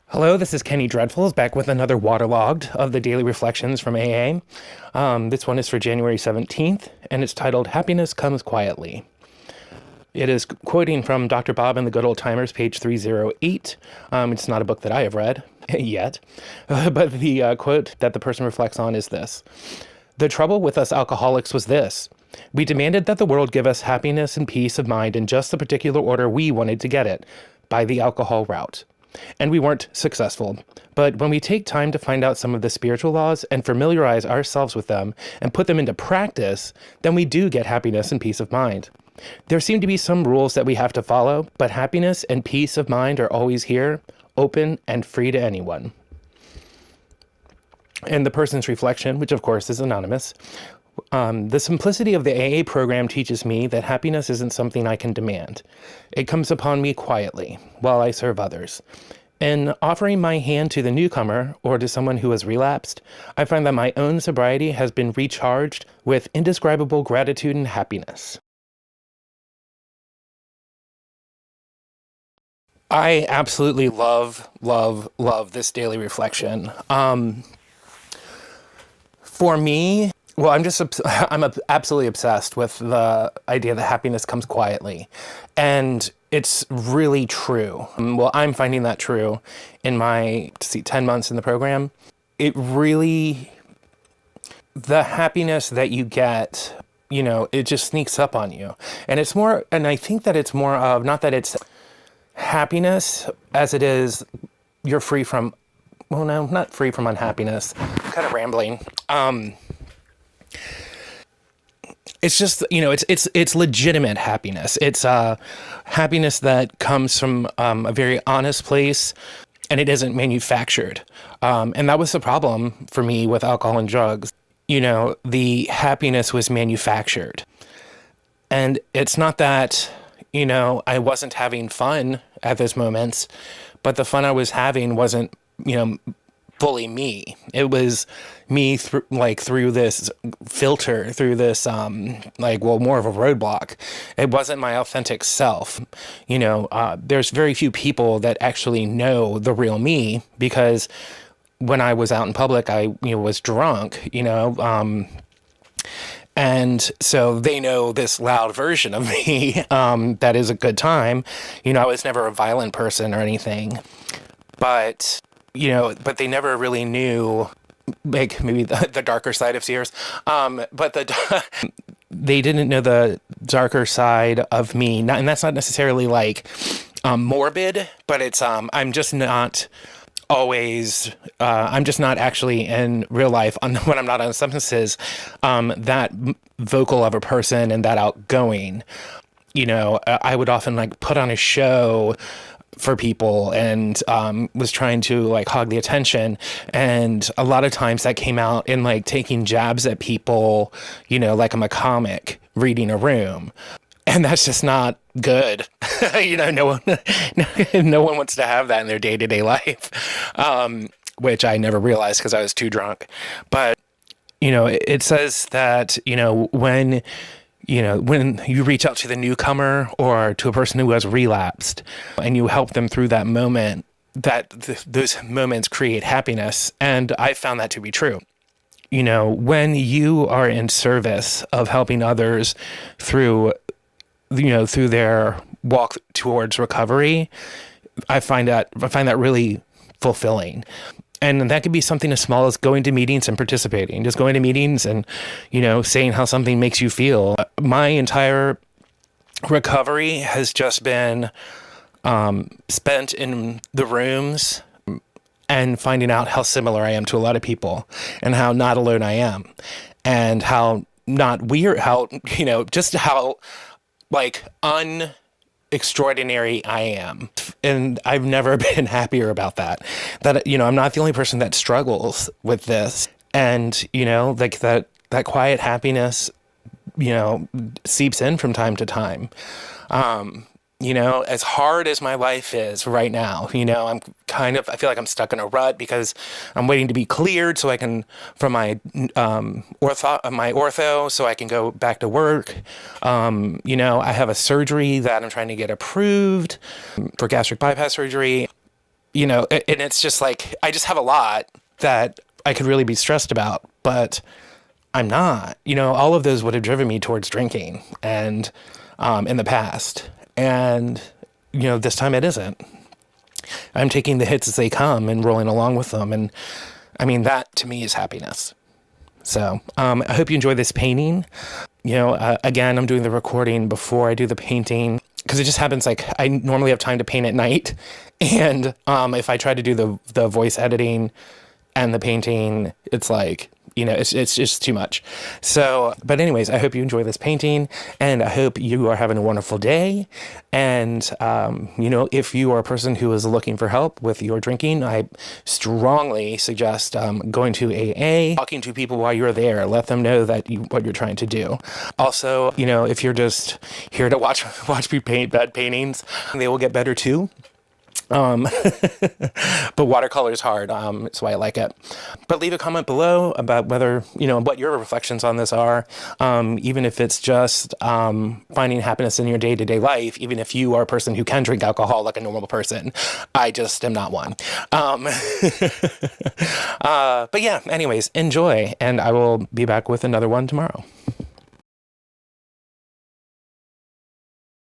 Hello, this is Kenny Dreadfuls back with another Waterlogged of the Daily Reflections from AA. This one is for January 17th, and it's titled Happiness Comes Quietly. It is quoting from Dr. Bob and the Good Old Timers, page 308. It's not a book that I have read yet, but the quote that the person reflects on is this. The trouble with us alcoholics was this. We demanded that the world give us happiness and peace of mind in just the particular order we wanted to get it, by the alcohol route. And we weren't successful. But when we take time to find out some of the spiritual laws and familiarize ourselves with them and put them into practice, then we do get happiness and peace of mind. There seem to be some rules that we have to follow, but happiness and peace of mind are always here, open and free to anyone. And the person's reflection, which of course is anonymous, the simplicity of the AA program teaches me that happiness isn't something I can demand. It comes upon me quietly while I serve others. In offering my hand to the newcomer or to someone who has relapsed, I find that my own sobriety has been recharged with indescribable gratitude and happiness. I absolutely love this daily reflection. For me, well, I'm absolutely obsessed with the idea that happiness comes quietly. And it's really true. Well, I'm finding that true in my 10 months in the program. It really, the happiness that you get, it just sneaks up on you. And it's more, and I think that it's more of, not that it's happiness as it is, you're free from, well, no, not free from unhappiness. I'm kind of rambling. It's just, it's legitimate happiness. It's happiness that comes from a very honest place, and it isn't manufactured. And that was the problem for me with alcohol and drugs. The happiness was manufactured. And it's not that, I wasn't having fun at those moments, but the fun I was having wasn't, fully me. It was me through this filter, through this more of a roadblock. It wasn't my authentic self. There's very few people that actually know the real me, because when I was out in public, I was drunk, and so they know this loud version of me that is a good time. I was never a violent person or anything, but they never really knew, like, maybe the darker side of Sears. But they didn't know the darker side of me. And that's not necessarily like morbid, but it's, I'm just not actually in real life when I'm not on substances, that vocal of a person and that outgoing. I would often put on a show for people and was trying to hog the attention, and a lot of times that came out in taking jabs at people, like I'm a comic reading a room, and that's just not good. No one no one wants to have that in their day-to-day life, which I never realized because I was too drunk. But it says that when you reach out to the newcomer or to a person who has relapsed and you help them through that moment, those moments create happiness. And I found that to be true. When you are in service of helping others through their walk towards recovery, I find that really fulfilling. And that could be something as small as going to meetings and participating, just going to meetings and, saying how something makes you feel. My entire recovery has just been spent in the rooms and finding out how similar I am to a lot of people and how not alone I am, and how not weird, just how extraordinary I am. And I've never been happier about that I'm not the only person that struggles with this. And that quiet happiness seeps in from time to time. As hard as my life is right now, I feel like I'm stuck in a rut because I'm waiting to be cleared so I can, from my ortho, so I can go back to work. I have a surgery that I'm trying to get approved for gastric bypass surgery. and it's just like, I just have a lot that I could really be stressed about, but I'm not. All of those would have driven me towards drinking and in the past. And, this time it isn't. I'm taking the hits as they come and rolling along with them. And I mean, that to me is happiness. So I hope you enjoy this painting. Again, I'm doing the recording before I do the painting because it just happens like I normally have time to paint at night. And if I try to do the voice editing and the painting, it's like, it's just too much. So, but anyways, I hope you enjoy this painting and I hope you are having a wonderful day. And, if you are a person who is looking for help with your drinking, I strongly suggest going to AA, talking to people while you're there, let them know that what you're trying to do. Also, if you're just here to watch me paint bad paintings, they will get better too. But watercolor is hard. That's why I like it. But leave a comment below about whether, what your reflections on this are. Even if it's just finding happiness in your day-to-day life, even if you are a person who can drink alcohol like a normal person. I just am not one. But yeah, anyways, enjoy. And I will be back with another one tomorrow.